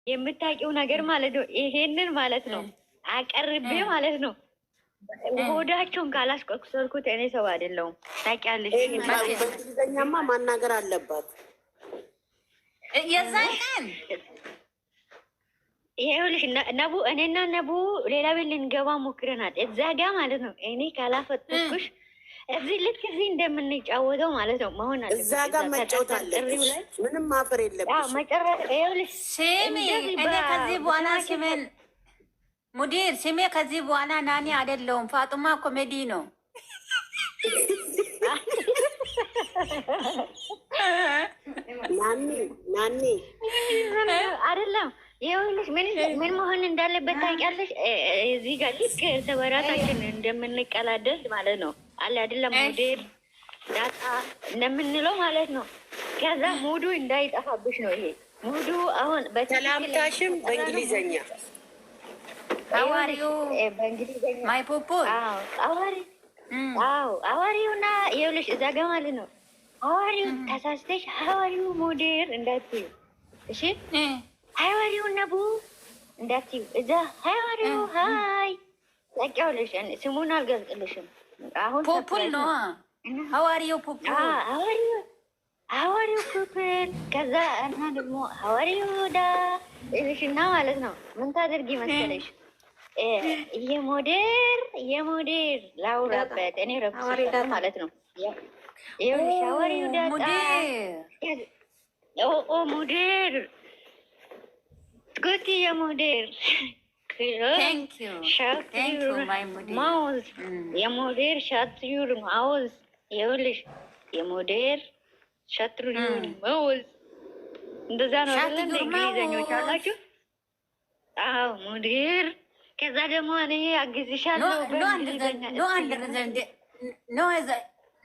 የምታውቂው ነገር ማለት ነው። ይሄንን ማለት ነው አቀርቤ ማለት ነው ሆዳቸውን ካላስቆሰልኩት እኔ ሰው አይደለሁም። ታውቂያለሽ። በእንግሊዝኛማ ማናገር አለባት። የዛን ቀን ይኸውልሽ ነቡ እኔና ነቡ ሌላ ቤት ልንገባ ሞክረናል። እዛ ጋ ማለት ነው እኔ ካላፈተኩሽ እዚህ ልክ እዚህ እንደምንጫወተው ማለት ነው መሆን አለበት። እዛ ጋር መጫወት አለብሽ። ምንም ማፈር የለብሽ። መጨረሻ ይኸውልሽ ስሚ፣ እኔ ከዚህ በኋላ ስሜን ሙዲር ስሜ ከዚህ በኋላ ናኒ አይደለሁም፣ ፋጡማ ኮሜዲ ነው። ናኒ አይደለም። ይኸውልሽ ምን መሆን እንዳለበት ታውቂያለሽ? እዚህ ጋር ልክ ተበራታችን እንደምንቀላደስ ማለት ነው አለ አይደለም ሙዲር ዳታ እንደምንለው ማለት ነው። ከዛ ሙዱ እንዳይጠፋብሽ ነው። ይሄ ሙዱ አሁን በሰላምታሽም በእንግሊዘኛ አዋሪው በእንግሊዘኛ ማይ ፖፖ አዋሪውና ይኸውልሽ እዛ ጋ ማለት ነው አዋሪው ተሳስተሽ አዋሪው ሙዲር እንዳትዪው እሺ። አዋሪው ነቡ እንዳትዪው እዛ አዋሪው ሀይ ታውቂያለሽ። ስሙን አልገልጽልሽም አሁን ፖፑል ነው ሐዋሪው ፖፑል ሐዋሪው ፖፑል። ከዛ እና ደግሞ ሐዋሪው ዳ እልሽና ማለት ነው ምን ታደርጊ መሰለሽ? የሞዴር ላውራበት እኔ ረብሽ ማለት ነው። ይኸውልሽ ሐዋሪው ዳጣ ሞዴር ጉቲ የሞዴር ማውዝ የሞዴር ሻትዩር ማውዝ ይኸውልሽ የሞዴር ሻትዩር ማውዝ እንደዛ ነው አይደል? እንግሊዘኞች አላችሁ? አዎ ሞዴር። ከዛ ደግሞ እኔ አግዝሻለሁ በእንግሊዘኛ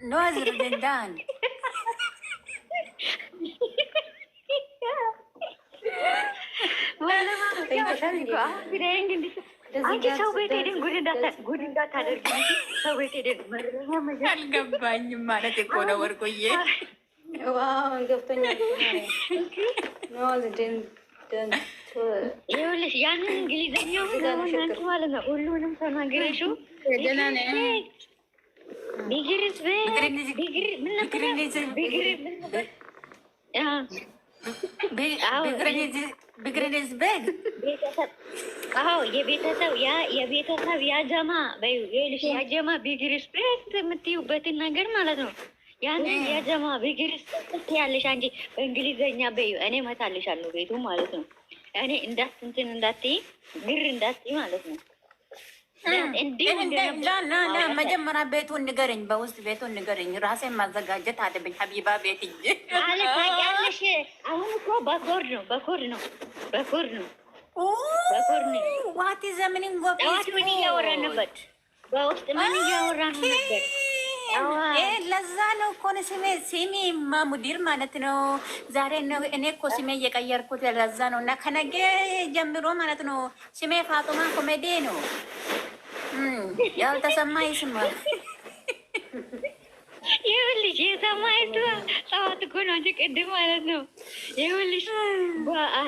ኖ ዝርደንዳን አንቺ ሰው ቤት ሄደን ጉድ እንዳታደርጊ። ሰው ቤት ሄደን አልገባኝም ማለት እኮ ነው። ወርቆዬ ገብቶኛል። ይኸውልሽ ያንን እንግሊዘኛውን አንቺ ማለት ነው ሁሉንም ተናግረሽው ቢግሪስ የቤተሰብ ያጀማ በይው። ይኸውልሽ ያጀማ ቢግ ሪስፔክት የምትይውበትን ነገር ማለት ነው። ያንን ያጀማ ቢግ ሪስፔክት ያለሽ አንቺ በእንግሊዘኛ በይው። እኔ እመታልሻለሁ ቤቱ ማለት ነው። እኔ እንትን እንዳትዪ ግር እንዳትዪ ማለት ነው። መጀመሪያ ቤቱን ንገረኝ፣ በውስጥ ቤቱን ንገረኝ። ራሴን ማዘጋጀት አለብኝ። ሀቢባ ቤት እንጂ ታውቂያለሽ። አሁን እኮ በኮድ ነው። ዋት ዘምኒን ጠዋት ምን እያወራን ነበር? በውስጥ ምን እያወራን ነበር? ለዛ ነው እኮ ስሜ ሙዲር ማለት ነው። ዛሬ ነው እኔ እኮ ስሜ እየቀየርኩት ለዛ ነው። እና ከነገ ጀምሮ ማለት ነው ስሜ ፋጡማ ኮሜዲ ነው። ያልተሰማ ይስማ። ይኸውልሽ የሰማይቱ ጠዋት እኮ ነው እንጂ ቅድም ማለት ነው። ይኸውልሽ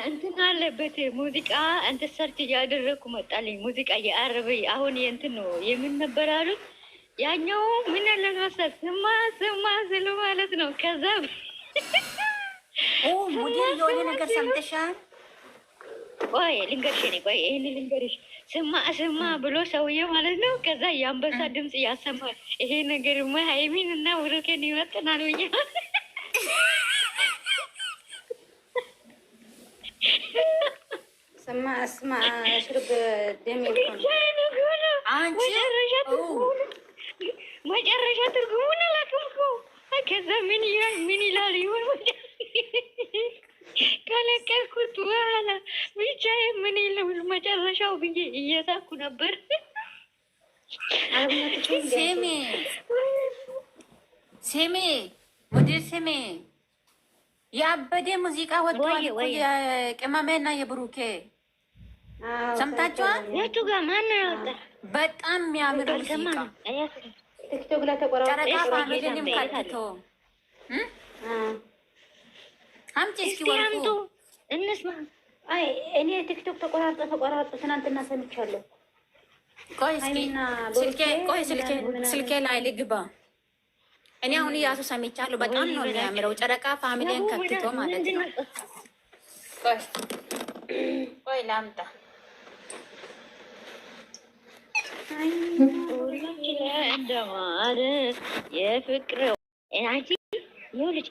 እንትን አለበት ሙዚቃ እንትን ሰርች እያደረግኩ መጣልኝ። ሙዚቃ የአረበ አሁን የእንትን ነው የምን ነበር አሉት። ያኛው ምን ለማሰብ ስማ ስሉ ማለት ነው። ከዛ ሙዲር የሆነ ነገር ሰምተሻል? ቆይ ይህን ልንገርሽ። ስማ ብሎ ሰውዬው ማለት ነው። ከዛ የአንበሳ ድምፅ ያሰማል። ይሄ ነገርማ ሀይሚን እና ብሩኬን ይመጥናል ብዬ ስማ ሽርብ ደም መጨረሻ ትርጉሙን አላውቅም እኮ። ከዛ ምን ይላል ይሆን ከለቀኩት በኋላ ብቻ ምን ይለው መጨረሻው ብዬ እየሳኩ ነበር። ስሜ ሙዲር ስሜ የአበዴ ሙዚቃ ወጥቷል። የቅመሜና የብሩኬ ሰምታችኋል? የቱ ጋር ማን ያወጣ? በጣም የሚያምር ሙዚቃ ቲክቶክ ላይ ተቆራረጠ። ጨረቃ ፋሚሊንም ከትቶ አምጪ እስኪ አምጡ እንስማ። አይ እኔ ቲክቶክ ተቆራርጦ ትናንትና ሰምቻለሁ። ቆይ ስልኬ ላይ ልግባ። እኔ አሁን ያሱ ሰምቻለሁ። በጣም ነው የሚያምረው። ጨረቃ ፋሚሊን ከትቶ ማለት ነው። ቆይ ላምጣ። እንደማለት የፍቅር አንቺ ይኸውልሽ፣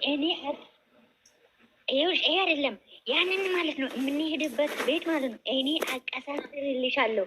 ይኸውልሽ ይሄ አይደለም ያንን ማለት ነው የምንሄድበት ቤት ማለት ነው። እኔ አቀሳስርልሻለሁ።